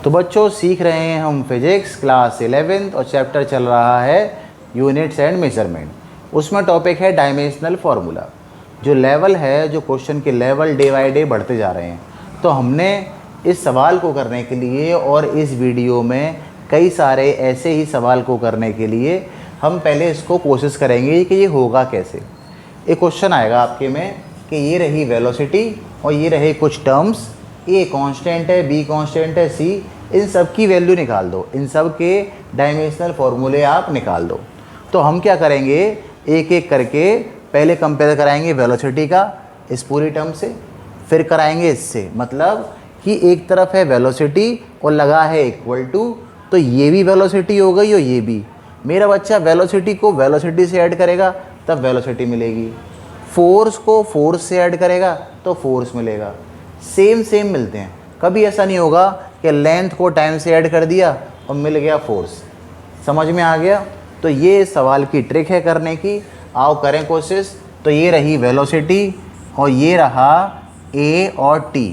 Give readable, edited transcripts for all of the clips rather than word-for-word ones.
तो बच्चों सीख रहे हैं हम फिजिक्स क्लास 11th और चैप्टर चल रहा है यूनिट्स एंड मेजरमेंट। उसमें टॉपिक है डायमेंशनल फार्मूला। जो लेवल है, जो क्वेश्चन के लेवल डे बाय डे बढ़ते जा रहे हैं। तो हमने इस सवाल को करने के लिए और इस वीडियो में कई सारे ऐसे ही सवाल को करने के लिए हम पहले इसको कोशिश करेंगे कि ये होगा कैसे। एक क्वेश्चन आएगा आपके में कि ये रही वेलोसिटी और ये रहे कुछ टर्म्स, ए कांस्टेंट है, बी कांस्टेंट है, सी, इन सब की वैल्यू निकाल दो, इन सब के डायमेंशनल फार्मूले आप निकाल दो। तो हम क्या करेंगे, एक एक करके पहले कंपेयर कराएंगे वेलोसिटी का इस पूरी टर्म से, फिर कराएंगे इससे। मतलब कि एक तरफ है वेलोसिटी और लगा है इक्वल टू, तो ये भी वेलोसिटी हो गई और ये भी। मेरा बच्चा वेलोसिटी को वेलोसिटी से ऐड करेगा तब वेलोसिटी मिलेगी, फोर्स को फोर्स से ऐड करेगा तो फोर्स मिलेगा। सेम सेम मिलते हैं। कभी ऐसा नहीं होगा कि लेंथ को टाइम से ऐड कर दिया और मिल गया फोर्स। समझ में आ गया? तो ये सवाल की ट्रिक है करने की। आओ करें कोशिश। तो ये रही वेलोसिटी और ये रहा ए और टी।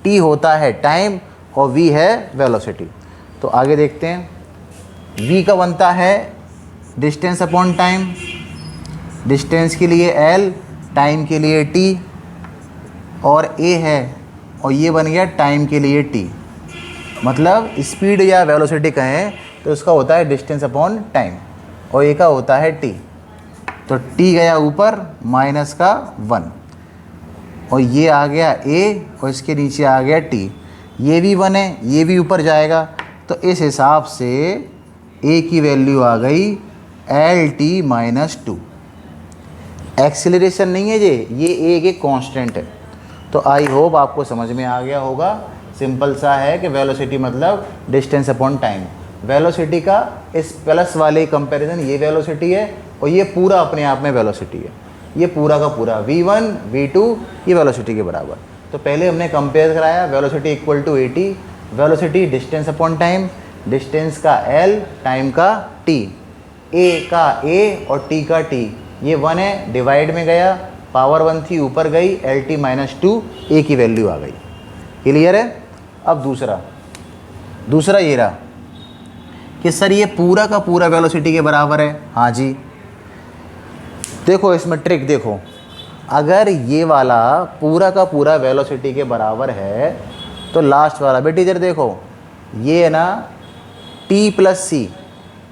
टी होता है टाइम और वी है वेलोसिटी। तो आगे देखते हैं। वी का बनता है डिस्टेंस अपॉन टाइम, डिस्टेंस के लिए एल, टाइम के लिए टी, और ए है और ये बन गया टाइम के लिए टी। मतलब स्पीड या वेलोसिटी कहें तो उसका होता है डिस्टेंस अपॉन टाइम और ए का होता है टी। तो टी गया ऊपर माइनस का 1 और ये आ गया ए और इसके नीचे आ गया टी। ये भी 1 है, ये भी ऊपर जाएगा। तो इस हिसाब से ए की वैल्यू आ गई एल टी माइनस 2। एक्सीलरेशन नहीं है ये ए के कांस्टेंट है। तो आई होप आपको समझ में आ गया होगा। सिंपल सा है कि वेलोसिटी मतलब डिस्टेंस अपॉन टाइम। वेलोसिटी का इस प्लस वाले कंपैरिजन ये वेलोसिटी है और ये पूरा अपने आप में वेलोसिटी है। ये पूरा का पूरा v1 v2 ये वेलोसिटी के बराबर। तो पहले हमने कंपेयर कराया velocity equal to A T. Velocity distance upon time, distance का l, टाइम का t, a का a और t का t। ये 1 है, डिवाइड में गया, पावर 1 थी ऊपर गई, एल टी माइनस 2, ए की वैल्यू आ गई। क्लियर है? अब दूसरा ये रहा कि सर ये पूरा का पूरा वेलोसिटी के बराबर है। हाँ जी, देखो इसमें ट्रिक देखो। अगर ये वाला पूरा का पूरा वेलोसिटी के बराबर है तो लास्ट वाला भी टीचर देखो, ये है ना टी प्लस सी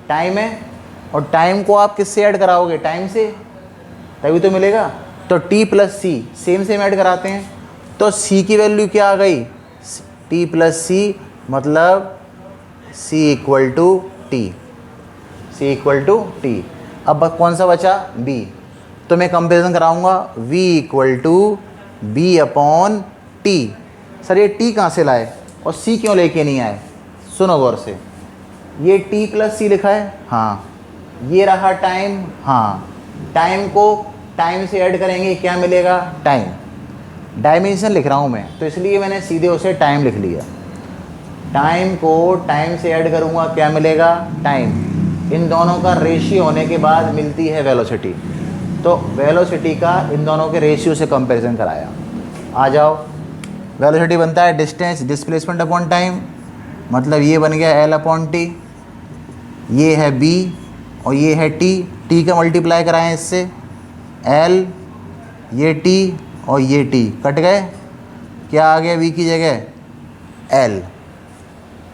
टाइम है और टाइम को आप किससे ऐड कराओगे? टाइम से, तभी तो मिलेगा। तो t प्लस सी सेम सेम ऐड कराते हैं। तो c की वैल्यू क्या आ गई? t प्लस सी मतलब c equal to T, c equal to T. अब कौन सा बचा? b। तो मैं कंपेरिजन कराऊंगा v equal to B upon T. Sir ये t कहाँ से लाए और c क्यों लेके नहीं आए? सुनो गौर से। ये t प्लस सी लिखा है, हाँ। ये रहा टाइम, हाँ। टाइम को टाइम से ऐड करेंगे, क्या मिलेगा? टाइम। डायमेंशन लिख रहा हूँ मैं तो इसलिए मैंने सीधे उसे टाइम लिख लिया। टाइम को टाइम से ऐड करूँगा, क्या मिलेगा? टाइम। इन दोनों का रेशियो होने के बाद मिलती है वेलोसिटी। तो वेलोसिटी का इन दोनों के रेशियो से कंपैरिजन कराया। आ जाओ, वेलोसिटी बनता है डिस्टेंस डिस्प्लेसमेंट अपॉन टाइम, मतलब ये बन गया एल अपॉन टी। ये है बी और ये है टी। टी का मल्टीप्लाई कराएं इससे, एल, ये टी और ये टी कट गए, क्या आ गया v की जगह? एल।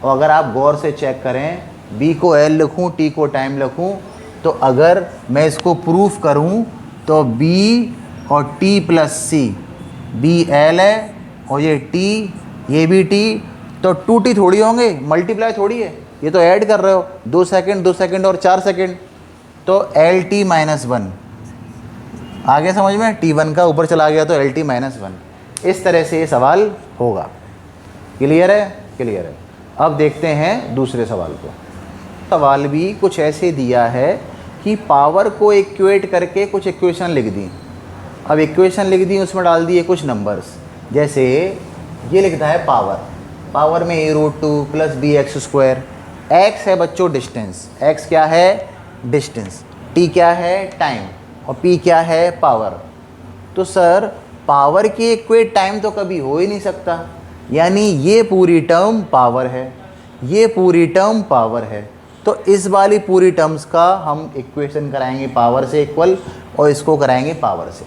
और अगर आप गौर से चेक करें, b को l लिखूं, t को टाइम लिखूं, तो अगर मैं इसको प्रूफ करूं तो b और t प्लस सी, b l है और ये t, ये भी t, तो 2t थोड़ी होंगे, मल्टीप्लाई थोड़ी है। ये तो ऐड कर रहे हो, 2 सेकंड 2 सेकंड और 4 सेकंड, तो एल टी माइनस 1 आ गया समझ में? T1 का ऊपर चला गया तो एल टी माइनस 1। इस तरह से ये सवाल होगा। क्लियर है? क्लियर है। अब देखते हैं दूसरे सवाल को। सवाल भी कुछ ऐसे दिया है कि पावर को इक्वेट करके कुछ इक्वेशन लिख दी। अब इक्वेशन लिख दी, उसमें डाल दिए कुछ नंबर्स। जैसे ये लिखता है पावर में a√2 plus B X square. X है बच्चों डिस्टेंस, एक्स क्या है? डिस्टेंस। टी क्या है? टाइम। और p क्या है? पावर। तो सर पावर की इक्वेट टाइम तो कभी हो ही नहीं सकता, यानी ये पूरी टर्म पावर है, ये पूरी टर्म पावर है। तो इस वाली पूरी टर्म्स का हम इक्वेशन कराएंगे पावर से इक्वल और इसको कराएंगे पावर से।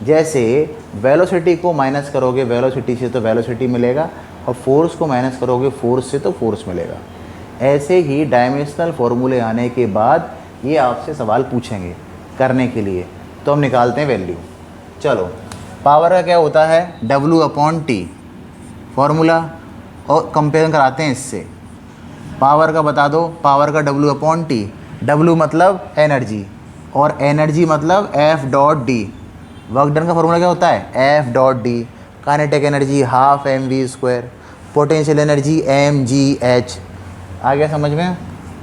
जैसे वेलोसिटी को माइनस करोगे वेलोसिटी से तो वेलोसिटी मिलेगा, और फोर्स को माइनस करोगे फोर्स से तो फोर्स मिलेगा। ऐसे ही डायमेंशनल फॉर्मूले आने के बाद ये आपसे सवाल पूछेंगे करने के लिए, तो हम निकालते हैं वैल्यू। चलो, पावर का क्या होता है, W/T फॉर्मूला, और कंपेयर कराते हैं इससे। पावर का बता दो, पावर का W/T, W मतलब एनर्जी और एनर्जी मतलब F.D। वर्क डन का फॉर्मूला क्या होता है, F.D। Kinetic energy half mv², potential energy mgh। आ गया समझ में।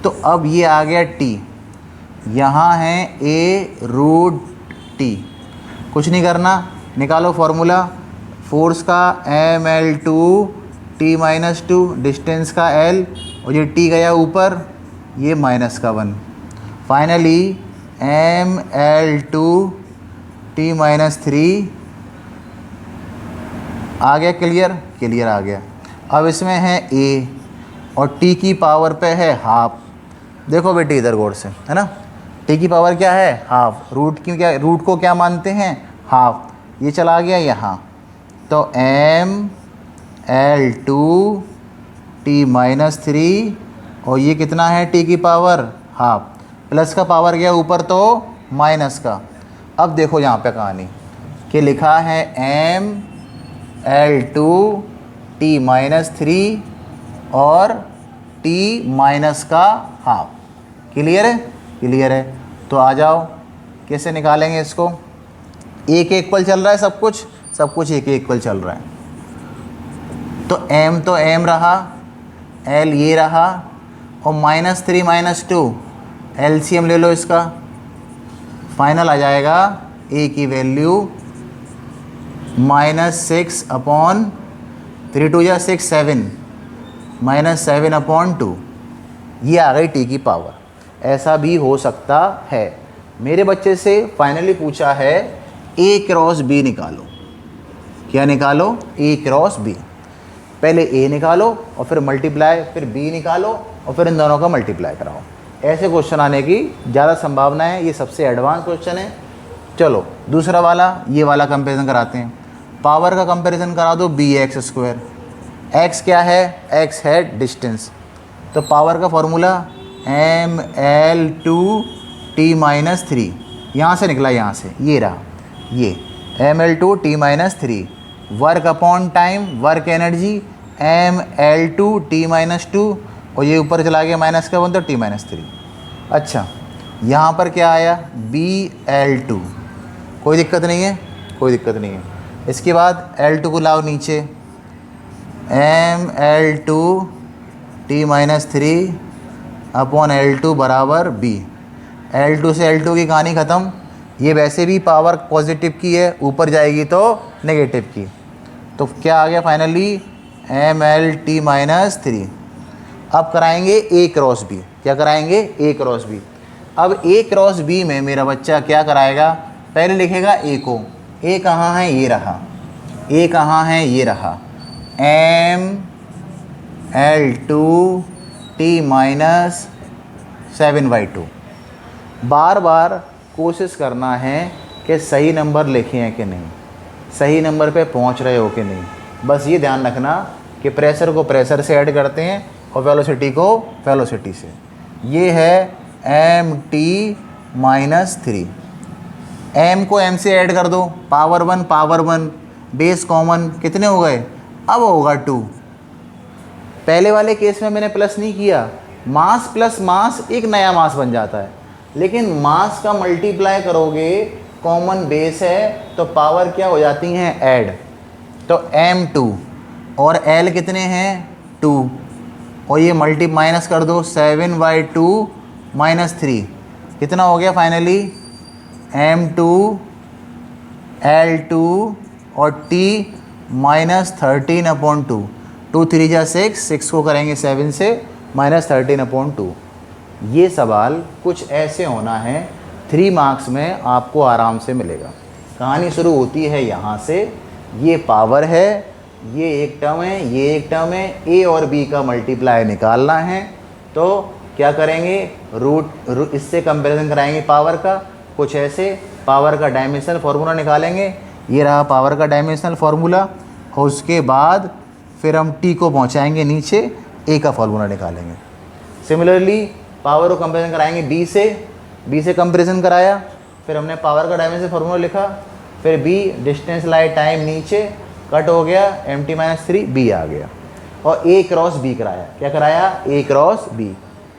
तो अब ये आ गया T, यहाँ है A√T। कुछ नहीं करना, निकालो फॉर्मूला फोर्स का mL2T-2, डिस्टेंस का L, और ये T गया ऊपर, ये -1। फाइनली mL2T-3 आ गया। क्लियर, क्लियर आ गया। अब इसमें है A और T की पावर पे है हाफ। देखो बेटी इधर गौर से, है ना, T की पावर क्या है, हाफ। रूट की क्या, रूट को क्या मानते हैं, हाफ। ये चला गया यहाँ, तो mL2T-3, और ये कितना है T की पावर हाफ, प्लस का पावर गया ऊपर तो माइनस का। अब देखो यहाँ पे कहानी कि लिखा है mL2T-3 और T माइनस का हाफ। क्लियर है, क्लियर है। तो आ जाओ, कैसे निकालेंगे इसको। एक इक्वल चल रहा है सब कुछ एक इक्वल चल रहा है। तो m रहा, L ये रहा, और -3 -2 LCM ले लो इसका। फाइनल आ जाएगा A की वैल्यू -6/3 2 या 6 7 -7/2। ये आ गई T की पावर। ऐसा भी हो सकता है। मेरे बच्चे से फाइनली पूछा है A×B निकालो। क्या निकालो, A×B। पहले A निकालो और फिर मल्टीप्लाई, फिर B निकालो और फिर इन दोनों का मल्टीप्लाई कराओ। ऐसे क्वेश्चन आने की ज़्यादा संभावना है, ये सबसे एडवांस क्वेश्चन है। चलो दूसरा वाला, ये वाला कंपैरिजन कराते हैं। पावर का कंपैरिजन करा दो bx²। x क्या है, x है डिस्टेंस। तो पावर का फॉर्मूला mL2T-3, यहाँ से निकला, यहाँ से ये रहा, ये mL2T-3। Work upon time, work energy mL2T-2, और ये ऊपर चला गया -1 तो T-3। अच्छा, यहाँ पर क्या आया, BL2। कोई दिक्कत नहीं है, कोई दिक्कत नहीं है। इसके बाद L2 को लाओ नीचे, mL2T-3 अपॉन L2 बराबर B। L2 से L2 की कहानी ख़त्म। ये वैसे भी पावर पॉजिटिव की है, ऊपर जाएगी तो नेगेटिव की। तो क्या आ गया फाइनली, mL2T-3। अब कराएंगे A×B। क्या कराएंगे, A×B। अब A×B में मेरा बच्चा क्या कराएगा, पहले लिखेगा A को। A कहाँ है, ये रहा। A कहाँ है, ये रहा। mL2T-7/2। बार बार कोशिश करना है कि सही नंबर लिखे हैं कि नहीं, सही नंबर पे पहुंच रहे हो कि नहीं। बस ये ध्यान रखना कि प्रेशर को प्रेशर से ऐड करते हैं और वेलोसिटी को वेलोसिटी से। ये है mt-3। m को m से ऐड कर दो, पावर 1 बेस कॉमन, कितने हो गए, अब होगा 2। पहले वाले केस में मैंने प्लस नहीं किया, मास प्लस मास एक नया मास बन जाता है, लेकिन मास का मल्टीप्लाई करोगे, कॉमन बेस है तो पावर क्या हो जाती हैं, ऐड। तो m2 और l कितने हैं, 2, और ये माइनस कर दो, 7/2 -3 कितना हो गया फाइनली, m2 l2 और t -13/2। 2 3 जा 6 को करेंगे 7 से, -13/2। ये सवाल कुछ ऐसे होना है, 3 मार्क्स में आपको आराम से मिलेगा। कहानी शुरू होती है यहाँ से, ये पावर है ये एक टर्म है, ये एक टर्म है, ए और बी का मल्टीप्लाई निकालना है। तो क्या करेंगे, रूट इससे कंपैरिजन कराएंगे पावर का, कुछ ऐसे पावर का डायमेंशनल फार्मूला निकालेंगे। ये रहा पावर का डायमेंशनल फार्मूला, और उसके बाद फिर हम टी को पहुंचाएंगे नीचे, ए का फार्मूला निकालेंगे। सिमिलरली पावर को कंपैरिजन कराएंगे बी से कंपैरिजन कराया, फिर हमने पावर का डायमेंशनल फार्मूला लिखा, फिर बी डिस्टेंस लाए टाइम नीचे कट हो गया, mt-3 बी आ गया, और ए क्रॉस बी कराया। क्या कराया, ए क्रॉस बी,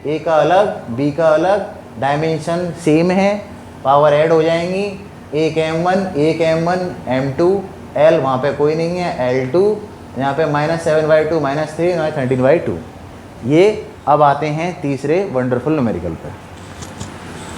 ए का अलग बी का अलग, डायमेंशन सेम है, पावर ऐड हो जाएंगी, एक m1 m2 l वहाँ पे कोई नहीं है, l2 यहाँ पे -7/2 -3 13/2। ये अब आते हैं तीसरे वंडरफुल न्यूमेरिकल पर।